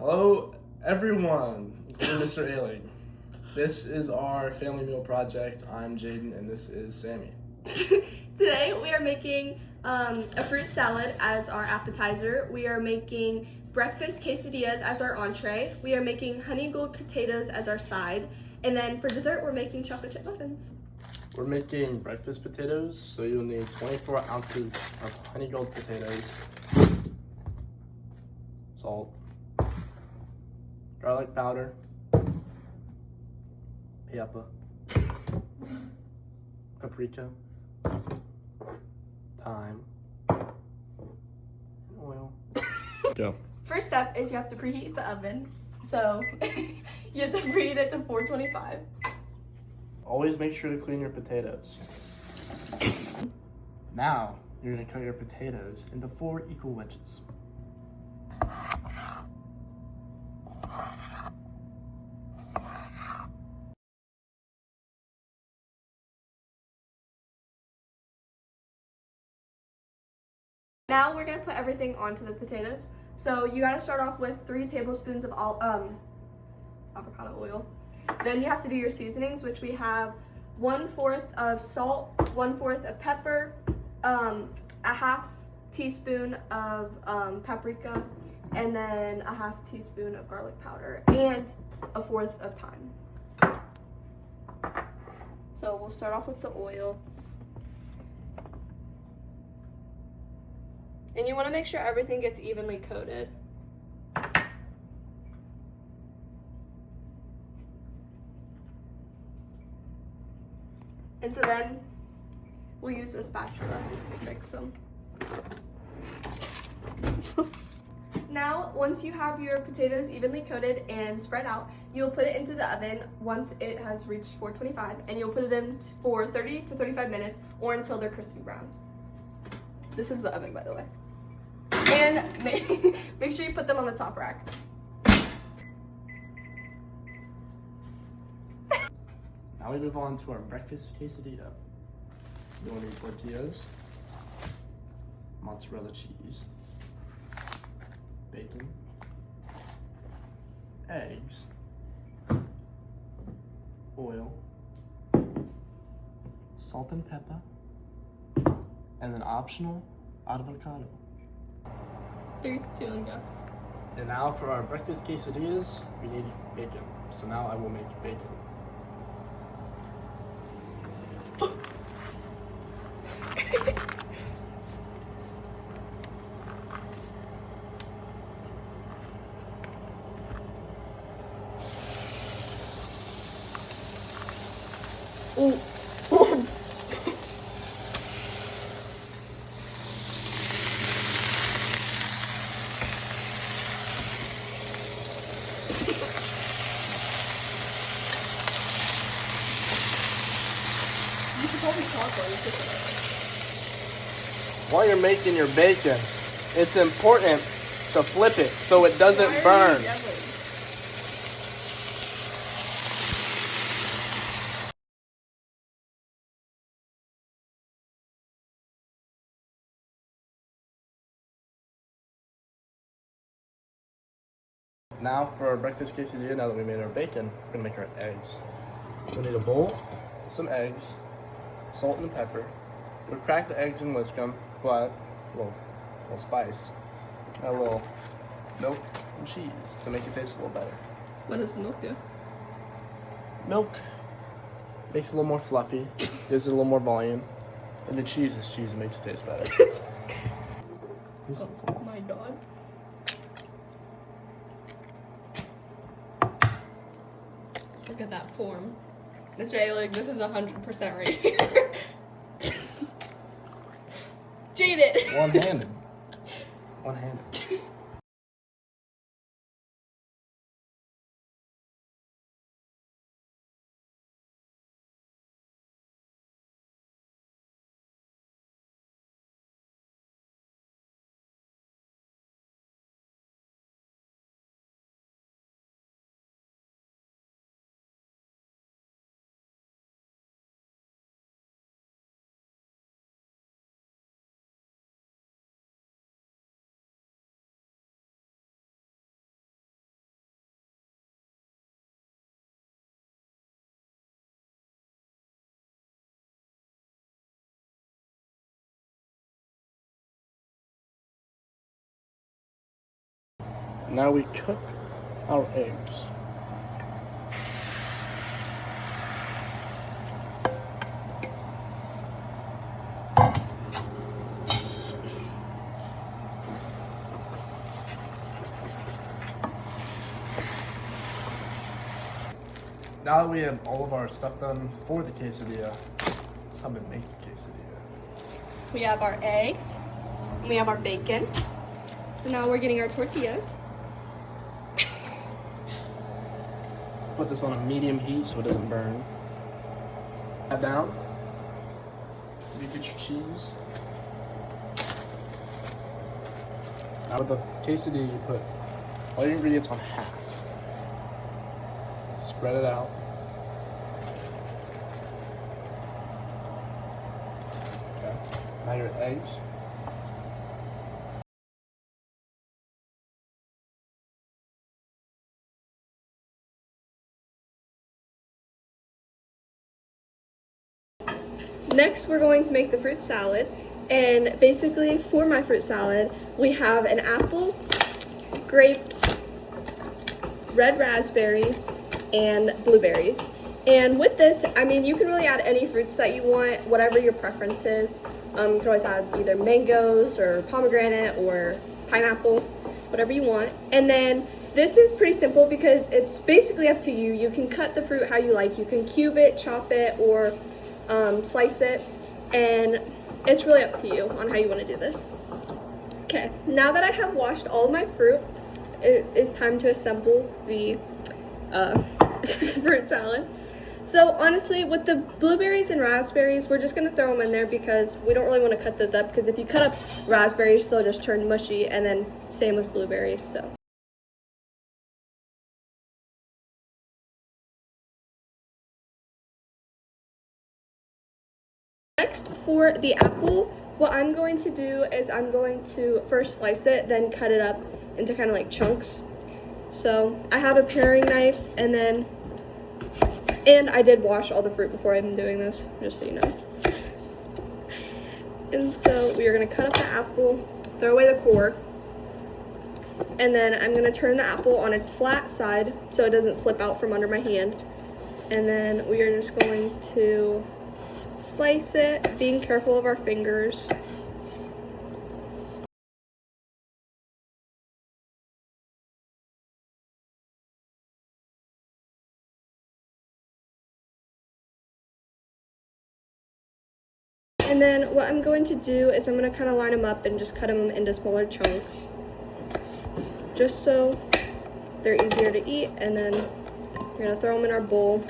Hello, everyone, including Mr. Ailing. This is our family meal project. I'm Jaden, and this is Sammy. Today we are making a fruit salad as our appetizer. We are making breakfast quesadillas as our entree. We are making honey gold potatoes as our side. And then for dessert, we're making chocolate chip muffins. We're making breakfast potatoes, so you'll need 24 ounces of honey gold potatoes, salt, garlic powder, pepper, paprika, thyme, and oil. Go. First step is you have to preheat the oven. So you have to preheat it to 425. Always make sure to clean your potatoes. Now, you're gonna cut your potatoes into 4 equal wedges. Now we're gonna put everything onto the potatoes. So you gotta start off with 3 tablespoons of avocado oil. Then you have to do your seasonings, which we have 1/4 of salt, 1/4 of pepper, a half teaspoon of paprika, and then a half teaspoon of garlic powder, and a 1/4 of thyme. So we'll start off with the oil. And you want to make sure everything gets evenly coated. And so then we'll use a spatula to mix them. Now, once you have your potatoes evenly coated and spread out, you'll put it into the oven once it has reached 425, and you'll put it in for 30 to 35 minutes or until they're crispy brown. This is the oven, by the way. And make sure you put them on the top rack. Now we move on to our breakfast quesadilla. You'll need tortillas, mozzarella cheese, bacon, eggs, oil, salt and pepper, and then optional avocado. 3, 2, and go. And now for our breakfast quesadillas, we need bacon. So now I will make bacon. Ooh. You should probably talk while you cook it. While you're making your bacon, it's important to flip it so it doesn't burn. Now for our breakfast quesadilla, now that we made our bacon, we're gonna make our eggs. We'll need a bowl, some eggs, salt and pepper. We'll crack the eggs and whisk them, but a little spice. And a little milk and cheese to make it taste a little better. What does the milk do? Milk makes it a little more fluffy, gives it a little more volume, and the cheese is cheese and makes it taste better. Oh my god. Look at that form. Mr. Ailing, this is 100% right here. Jaded! One-handed. One-handed. Now we cook our eggs. Now that we have all of our stuff done for the quesadilla, it's time to make the quesadilla. We have our eggs. And we have our bacon. So now we're getting our tortillas. Put this on a medium heat so it doesn't burn. That down. You get your cheese. Now with the quesadilla, you put all your ingredients on half. Spread it out. Okay. Now your eggs. Next, we're going to make the fruit salad. And basically, for my fruit salad, we have an apple, grapes, red raspberries, and blueberries. And with this, I mean, you can really add any fruits that you want, whatever your preference is. You can always add either mangoes or pomegranate or pineapple, whatever you want. And then this is pretty simple because it's basically up to you. You can cut the fruit how you like. You can cube it, chop it, or slice it, and it's really up to you on how you want to do this. Okay, now that I have washed all of my fruit, it is time to assemble the fruit salad. So honestly, with the blueberries and raspberries, we're just going to throw them in there because we don't really want to cut those up, because if you cut up raspberries, they'll just turn mushy, and then same with blueberries. So next, for the apple, what I'm going to do is I'm going to first slice it, then cut it up into kind of like chunks. So I have a paring knife, and I did wash all the fruit before I'm doing this, just so you know. And so we are going to cut up the apple, throw away the core, and then I'm going to turn the apple on its flat side so it doesn't slip out from under my hand. And then we are just going to slice it, being careful of our fingers. And then what I'm going to do is I'm going to kind of line them up and just cut them into smaller chunks, just so they're easier to eat. And then we're going to throw them in our bowl.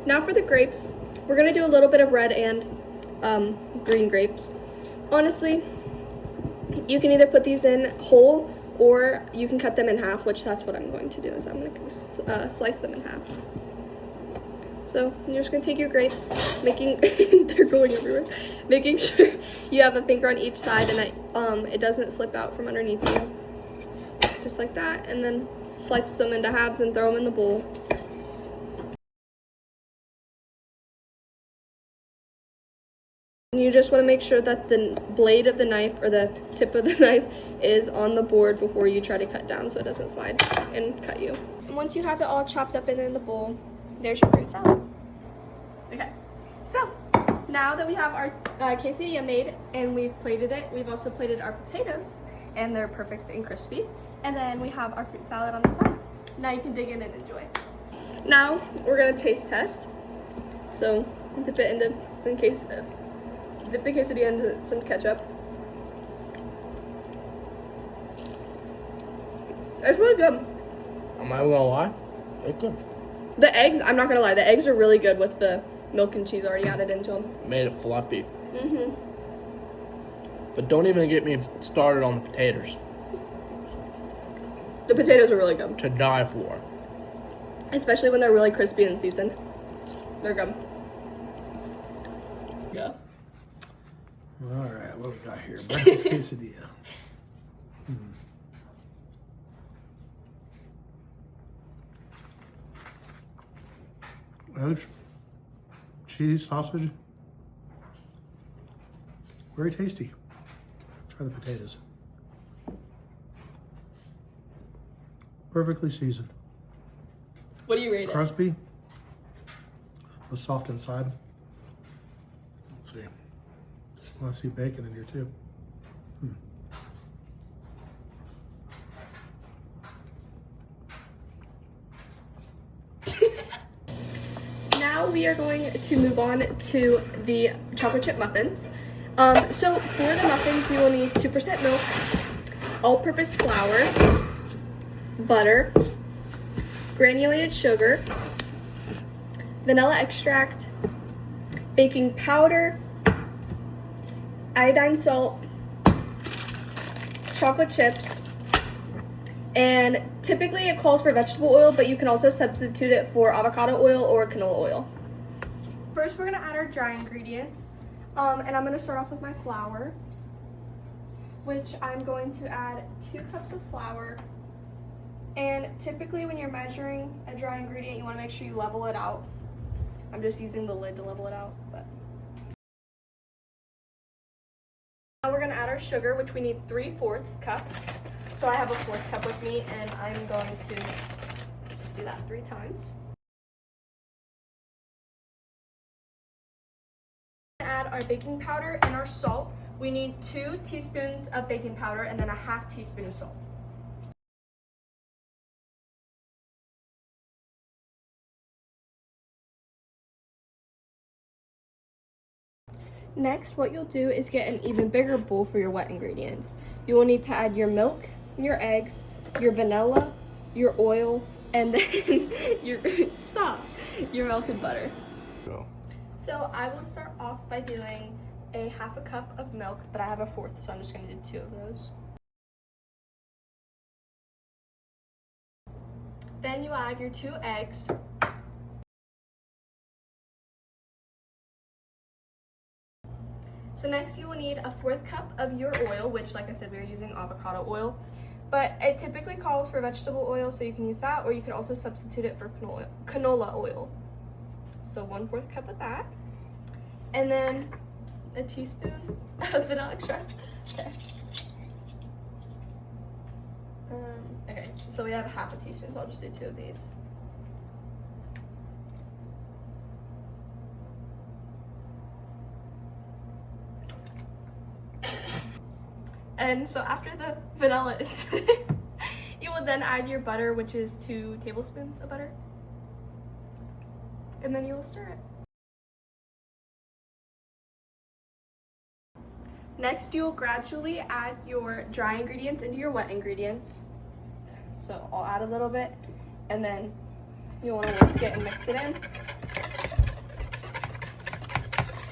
Now for the grapes, we're going to do a little bit of red and green grapes. Honestly, you can either put these in whole, or you can cut them in half, which that's what I'm going to do, is I'm going to slice them in half. So you're just going to take your grape, they're going everywhere, making sure you have a finger on each side and that it doesn't slip out from underneath you. Just like that, and then slice them into halves and throw them in the bowl. You just want to make sure that the blade of the knife, or the tip of the knife, is on the board before you try to cut down, so it doesn't slide and cut you. And once you have it all chopped up and in the bowl, there's your fruit salad. Okay, so now that we have our quesadilla made and we've plated it, we've also plated our potatoes, and they're perfect and crispy. And then we have our fruit salad on the side. Now you can dig in and enjoy. Now we're gonna taste test. So dip it into some dip the quesadilla into some ketchup. It's really good. Am I gonna lie? It's good. The eggs, I'm not gonna lie, the eggs are really good with the milk and cheese already added into them. Made it fluffy. Mm-hmm. But don't even get me started on the potatoes. The potatoes are really good. To die for. Especially when they're really crispy and seasoned. They're good. Yeah. All right, what we got here? Breakfast quesadilla. Eggs, cheese, sausage. Very tasty. Try the potatoes. Perfectly seasoned. What do you rate it? Crispy, but soft inside. Let's see. Well, I see bacon in here too. Now we are going to move on to the chocolate chip muffins. So for the muffins, you will need 2% milk, all-purpose flour, butter, granulated sugar, vanilla extract, baking powder, iodine salt, chocolate chips, and typically it calls for vegetable oil, but you can also substitute it for avocado oil or canola oil. First, we're gonna add our dry ingredients, and I'm gonna start off with my flour, which I'm going to add 2 cups of flour. And typically when you're measuring a dry ingredient, you wanna make sure you level it out. I'm just using the lid to level it out, but. Now we're gonna add our sugar, which we need 3/4 cup. So I have a 1/4 cup with me, and I'm going to just do that 3 times. Add our baking powder and our salt. We need 2 teaspoons of baking powder and then a 1/2 teaspoon of salt. Next, what you'll do is get an even bigger bowl for your wet ingredients. You will need to add your milk, your eggs, your vanilla, your oil, and then your your melted butter. Go. So I will start off by doing a 1/2 cup of milk, but I have a 1/4, so I'm just going to do 2 of those. Then you add your 2 eggs. So next you will need a 1/4 cup of your oil, which like I said, we are using avocado oil, but it typically calls for vegetable oil, so you can use that, or you can also substitute it for canola oil. So 1/4 cup of that, and then a teaspoon of vanilla extract. Okay. Okay, so we have 1/2 teaspoon, so I'll just do 2 of these. And so after the vanilla is you will then add your butter, which is 2 tablespoons of butter. And then you will stir it. Next, you will gradually add your dry ingredients into your wet ingredients. So I'll add a little bit, and then you want to whisk it and mix it in.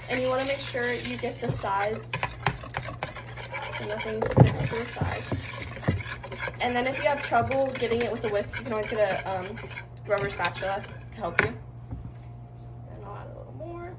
And you want to make sure you get the sides so nothing sticks to the sides. And then if you have trouble getting it with a whisk, you can always get a rubber spatula to help you. And I'll add a little more.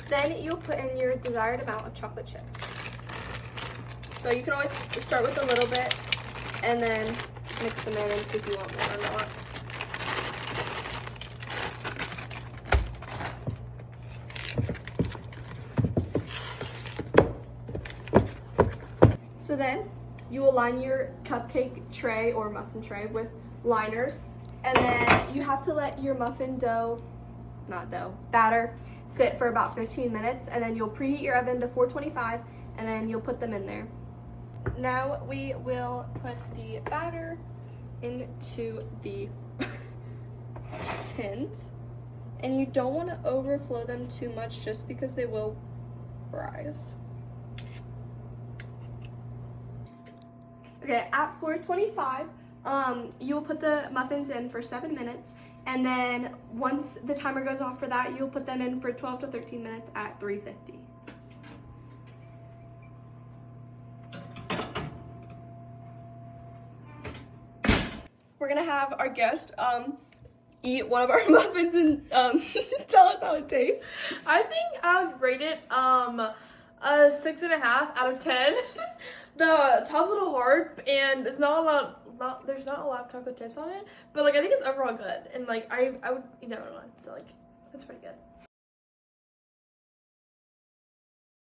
Then you'll put in your desired amount of chocolate chips. So you can always start with a little bit and then mix them in and see if you want more or not. So then you will line your cupcake tray or muffin tray with liners, and then you have to let your muffin batter sit for about 15 minutes, and then you'll preheat your oven to 425, and then you'll put them in there. Now we will put the batter into the tins, and you don't want to overflow them too much just because they will rise. Okay, at 425, you will put the muffins in for 7 minutes, and then once the timer goes off for that, you'll put them in for 12 to 13 minutes at 350. gonna have our guest eat one of our muffins and tell us how it tastes. I think I would rate it a 6.5 out of 10. The top's a little hard, and there's not a lot of chocolate chips on it. But like I think it's overall good, and like I would eat another one. So like it's pretty good.